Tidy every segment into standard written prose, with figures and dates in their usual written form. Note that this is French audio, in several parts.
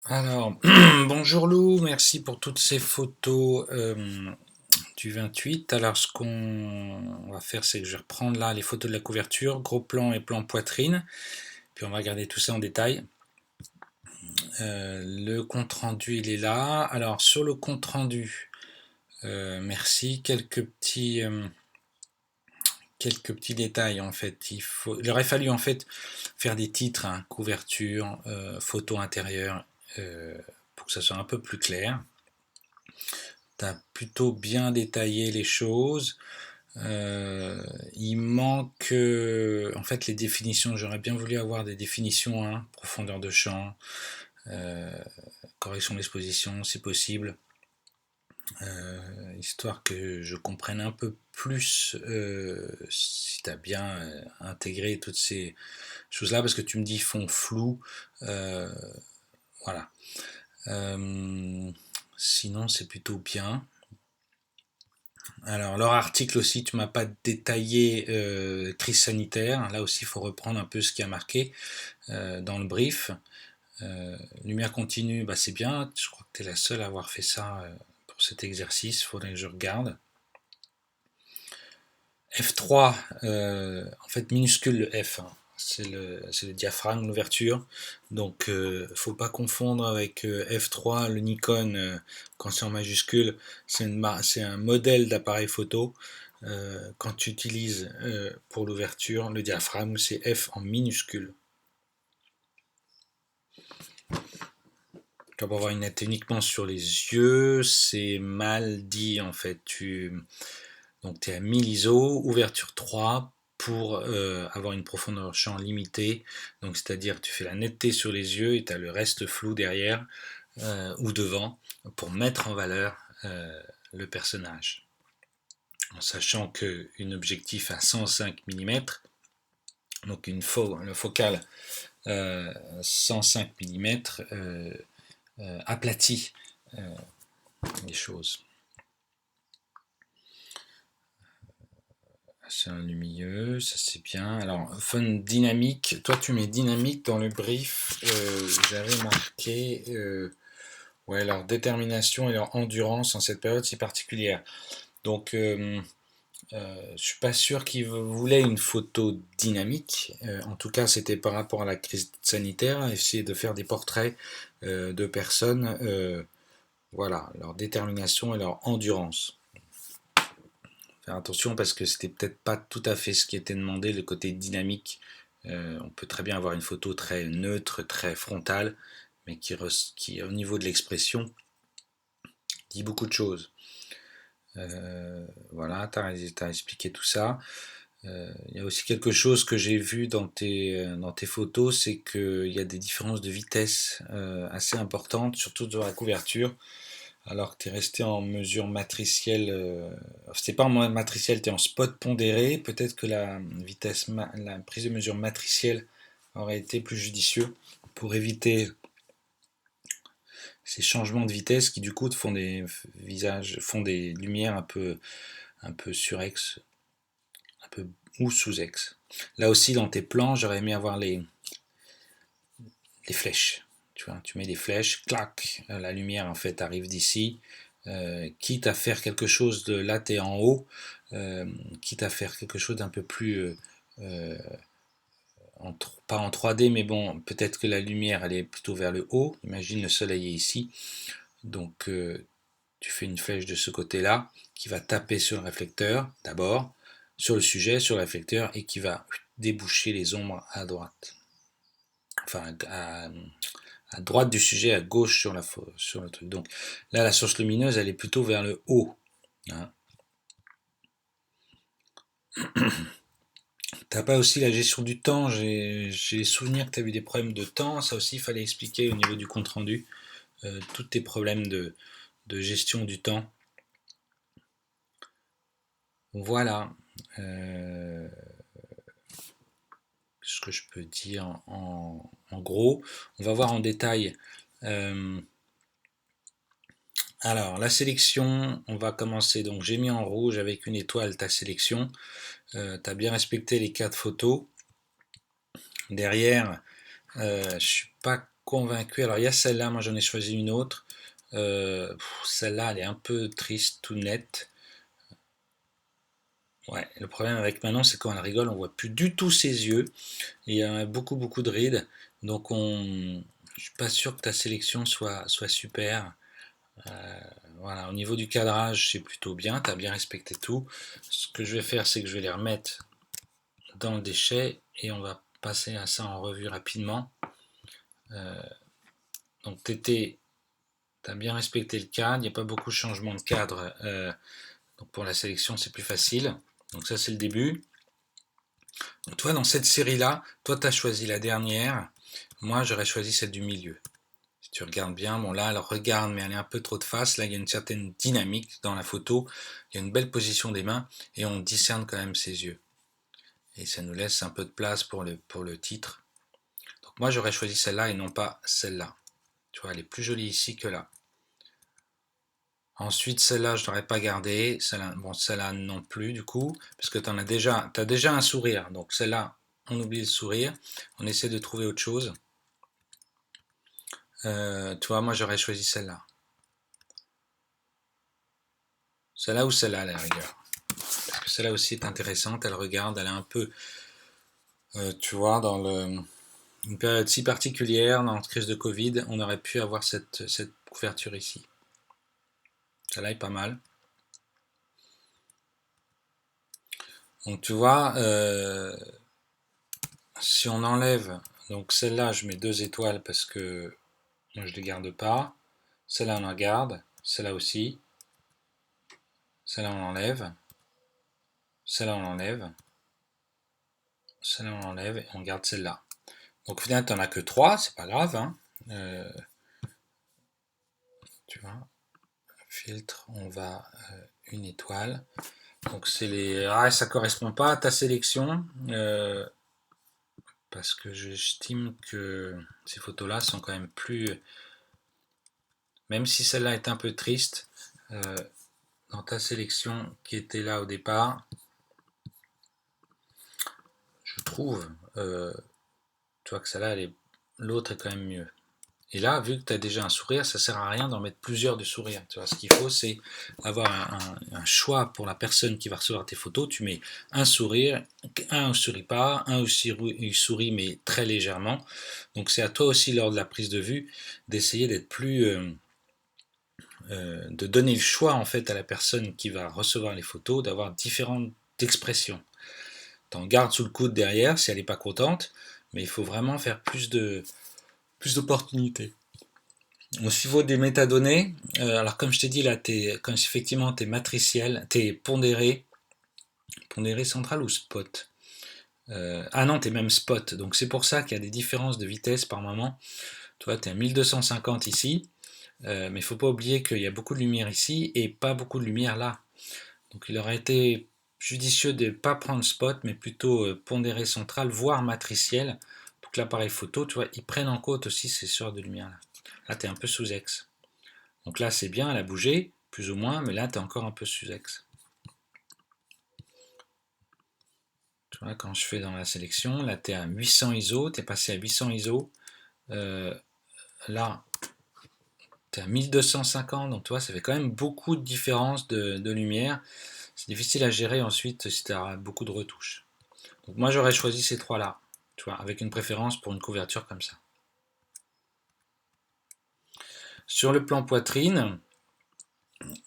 Alors, bonjour Lou, merci pour toutes ces photos du 28. Alors, ce qu'on va faire, c'est que je vais reprendre là les photos de la couverture, gros plan et plan poitrine, puis on va regarder tout ça en détail. Le compte rendu, il est là. Alors, sur le compte rendu, merci. Quelques petits détails en fait. Il aurait fallu en fait faire des titres, hein, couverture, photo intérieure, pour que ça soit un peu plus clair. Tu as plutôt bien détaillé les choses. Il manque en fait les définitions. J'aurais bien voulu avoir des définitions, hein, profondeur de champ, euh, correction d'exposition si possible, histoire que je comprenne un peu plus si tu as bien intégré toutes ces choses-là, parce que tu me dis fond flou. euh, voilà. Sinon, c'est plutôt bien. Alors, leur article aussi, tu m'as pas détaillé crise sanitaire. Là aussi, il faut reprendre un peu ce qui a marqué dans le brief. Lumière continue, bah, c'est bien. Je crois que tu es la seule à avoir fait ça pour cet exercice. Il faudrait que je regarde. F3, en fait, minuscule le F, hein. C'est le diaphragme, l'ouverture. Donc, faut pas confondre avec F3, le Nikon, quand c'est en majuscule. C'est un modèle d'appareil photo. Quand tu utilises pour l'ouverture, le diaphragme, c'est F en minuscule. Pour avoir une nette uniquement sur les yeux, c'est mal dit en fait. Donc tu es à 1000 ISO, ouverture 3 pour avoir une profondeur de champ limitée. Donc c'est-à-dire tu fais la netteté sur les yeux et tu as le reste flou derrière ou devant pour mettre en valeur le personnage. En sachant qu'un objectif à 105 mm, donc le focal 105 mm aplatit les choses. C'est un lumineux, ça c'est bien. Alors, fun dynamique. Toi, tu mets dynamique dans le brief. J'avais marqué ouais, leur détermination et leur endurance en cette période si particulière. Donc, je suis pas sûr qu'ils voulaient une photo dynamique. En tout cas, c'était par rapport à la crise sanitaire, essayer de faire des portraits de personnes. Voilà, leur détermination et leur endurance. Faire attention parce que c'était peut-être pas tout à fait ce qui était demandé, le côté dynamique. On peut très bien avoir une photo très neutre, très frontale, mais qui au niveau de l'expression, dit beaucoup de choses. Voilà, tu as expliqué tout ça. Il y a aussi quelque chose que j'ai vu dans tes photos, c'est qu'il y a des différences de vitesse assez importantes, surtout dans la couverture. Alors que tu es resté en mesure matricielle, c'était pas en matricielle, tu es en spot pondéré, peut-être que la prise de mesure matricielle aurait été plus judicieux pour éviter ces changements de vitesse qui du coup te font des lumières un peu surex, un peu ou sous-ex. Là aussi dans tes plans, j'aurais aimé avoir les flèches. Tu vois, tu mets des flèches, clac, la lumière en fait arrive d'ici, quitte à faire quelque chose de là t'es en haut, quitte à faire quelque chose d'un peu plus euh, pas en 3D, mais bon, peut-être que la lumière elle est plutôt vers le haut. Imagine le soleil est ici, donc tu fais une flèche de ce côté-là qui va taper sur le réflecteur d'abord, sur le sujet, sur le réflecteur et qui va déboucher les ombres à droite. Enfin, à droite du sujet, à gauche sur le truc. Donc là, la source lumineuse, elle est plutôt vers le haut, hein. T'as pas aussi la gestion du temps. J'ai souvenir que tu as eu des problèmes de temps. Ça aussi, il fallait expliquer au niveau du compte rendu. Tous tes problèmes de gestion du temps. Voilà ce que je peux dire en gros. On va voir en détail. Euh, alors, la sélection, on va commencer. Donc, j'ai mis en rouge avec une étoile ta sélection. Tu as bien respecté les 4 photos. Derrière, je suis pas convaincu. Alors, il y a celle-là, moi j'en ai choisi une autre. Celle-là, elle est un peu triste, tout net. Ouais, le problème avec Manon, c'est quand elle rigole, on voit plus du tout ses yeux. Et il y a beaucoup, beaucoup de rides. Donc, je suis pas sûr que ta sélection soit super. Voilà, au niveau du cadrage, c'est plutôt bien. Tu as bien respecté tout. Ce que je vais faire, c'est que je vais les remettre dans le déchet et on va passer à ça en revue rapidement. Donc, tu as bien respecté le cadre. Il n'y a pas beaucoup de changements de cadre. Donc, pour la sélection, c'est plus facile. Donc, ça, c'est le début. Donc, toi, dans cette série-là, toi, tu as choisi la dernière. Moi, j'aurais choisi celle du milieu. Si tu regardes bien, bon là, elle regarde, mais elle est un peu trop de face. Là, il y a une certaine dynamique dans la photo. Il y a une belle position des mains et on discerne quand même ses yeux. Et ça nous laisse un peu de place pour le titre. Donc moi, j'aurais choisi celle-là et non pas celle-là. Tu vois, elle est plus jolie ici que là. Ensuite, celle-là, je ne l'aurais pas gardée. Celle-là, bon, celle-là non plus, du coup, parce que tu as déjà un sourire. Donc celle-là, on oublie le sourire. On essaie de trouver autre chose. Tu vois, moi, j'aurais choisi celle-là. Celle-là ou celle-là, à la rigueur. Parce que celle-là aussi est intéressante. Elle regarde, elle est un peu, tu vois, une période si particulière, dans la crise de Covid, on aurait pu avoir cette couverture ici. Celle-là est pas mal. Donc tu vois, si on enlève, donc celle-là, je mets 2 étoiles parce que moi je ne les garde pas. Celle-là, on la garde. Celle-là aussi. Celle-là, on l'enlève. Celle-là, on l'enlève. Celle-là, on l'enlève et on garde celle-là. Donc au final, tu n'en as que 3, c'est pas grave. Hein. Tu vois, filtre, on va une étoile. Donc c'est les. Ah, ça correspond pas à ta sélection. Parce que j'estime que ces photos-là sont quand même plus. Même si celle-là est un peu triste, dans ta sélection qui était là au départ, je trouve, tu vois que celle-là, l'autre est quand même mieux. Et là, vu que tu as déjà un sourire, ça sert à rien d'en mettre plusieurs de sourires. Tu vois, ce qu'il faut, c'est avoir un choix pour la personne qui va recevoir tes photos. Tu mets un sourire, un ne sourit pas, un aussi il sourit mais très légèrement. Donc c'est à toi aussi lors de la prise de vue d'essayer d'être plus, de donner le choix en fait à la personne qui va recevoir les photos, d'avoir différentes expressions. T'en gardes sous le coude derrière si elle n'est pas contente, mais il faut vraiment faire plus d'opportunités. Au niveau des métadonnées, alors comme je t'ai dit là, quand effectivement t'es matriciel, t'es pondéré central ou spot. Ah non, t'es même spot. Donc c'est pour ça qu'il y a des différences de vitesse par moment. Tu vois, t'es à 1250 ici, mais il ne faut pas oublier qu'il y a beaucoup de lumière ici et pas beaucoup de lumière là. Donc il aurait été judicieux de ne pas prendre spot, mais plutôt pondéré central, voire matriciel, pour que l'appareil photo, tu vois, il prenne en compte aussi ces sortes de lumière là. Là, tu es un peu sous ex. Donc là, c'est bien, elle a bougé, plus ou moins, mais là, tu es encore un peu sous ex. Tu vois, quand je fais dans la sélection, là, tu es à 800 ISO, tu es passé à 800 ISO. Là, tu es à 1250, donc tu vois, ça fait quand même beaucoup de différence de lumière. C'est difficile à gérer ensuite si tu as beaucoup de retouches. Donc moi, j'aurais choisi ces trois-là, tu vois, avec une préférence pour une couverture comme ça. Sur le plan poitrine,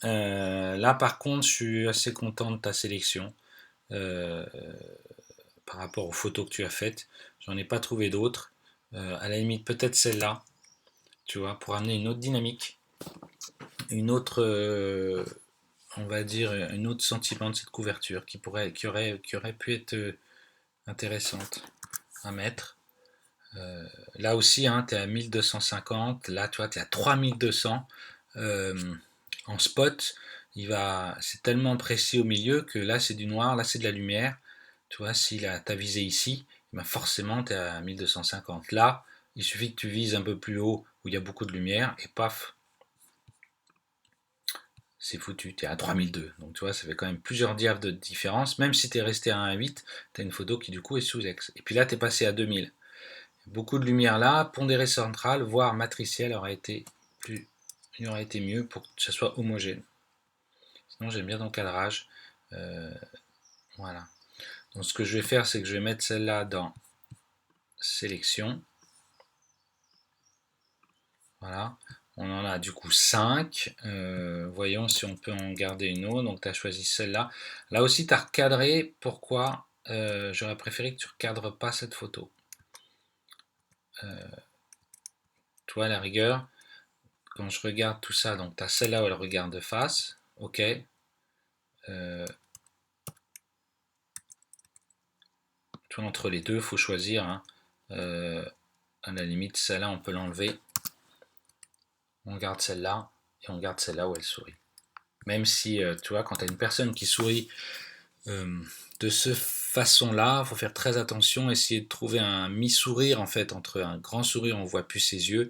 là par contre, je suis assez content de ta sélection. Par rapport aux photos que tu as faites. J'en ai pas trouvé d'autres. À la limite, peut-être celle-là, tu vois, pour amener une autre dynamique, une autre, on va dire, un autre sentiment de cette couverture qui aurait pu être intéressante à mettre. Là aussi, hein, tu es à 1250, là, tu vois, tu es à 3200. En spot, c'est tellement précis au milieu que là, c'est du noir, là, c'est de la lumière. Tu vois, si tu as visé ici, ben forcément, tu es à 1250. Là, il suffit que tu vises un peu plus haut où il y a beaucoup de lumière et paf, c'est foutu, tu es à 3002. Donc tu vois, ça fait quand même plusieurs diables de différence. Même si tu es resté à 1,8, tu as une photo qui du coup est sous ex. Et puis là, tu es passé à 2000. Beaucoup de lumière là, pondéré central, voire matriciel il aurait été mieux pour que ça soit homogène. Sinon j'aime bien dans le cadrage. Euh, voilà. Donc ce que je vais faire, c'est que je vais mettre celle-là dans sélection. Voilà. On en a du coup 5. Voyons si on peut en garder une autre. Donc tu as choisi celle-là. Là aussi tu as recadré. Pourquoi j'aurais préféré que tu ne recadres pas cette photo. Toi à la rigueur, quand je regarde tout ça, donc tu as celle-là où elle regarde de face. Ok. Toi entre les deux, il faut choisir. Hein. À la limite, celle-là on peut l'enlever. On garde celle-là et on garde celle-là où elle sourit. Même si, tu vois, quand tu as une personne qui sourit de cette façon-là, il faut faire très attention, essayer de trouver un mi-sourire, en fait, entre un grand sourire, on ne voit plus ses yeux,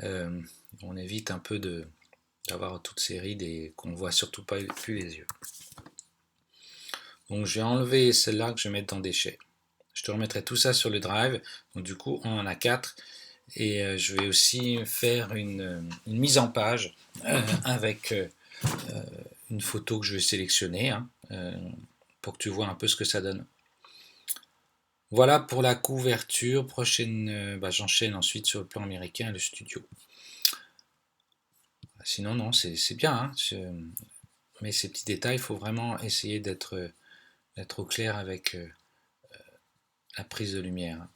on évite un peu d'avoir toutes ces rides et qu'on ne voit surtout pas plus les yeux. Donc je vais enlever celle-là que je vais mettre dans déchets. Je te remettrai tout ça sur le drive, donc du coup on en a 4. Et je vais aussi faire une mise en page avec une photo que je vais sélectionner hein, pour que tu vois un peu ce que ça donne. Voilà pour la couverture. Prochaine, j'enchaîne ensuite sur le plan américain et le studio. Sinon, non, c'est bien. Hein, mais ces petits détails, il faut vraiment essayer d'être au clair avec la prise de lumière.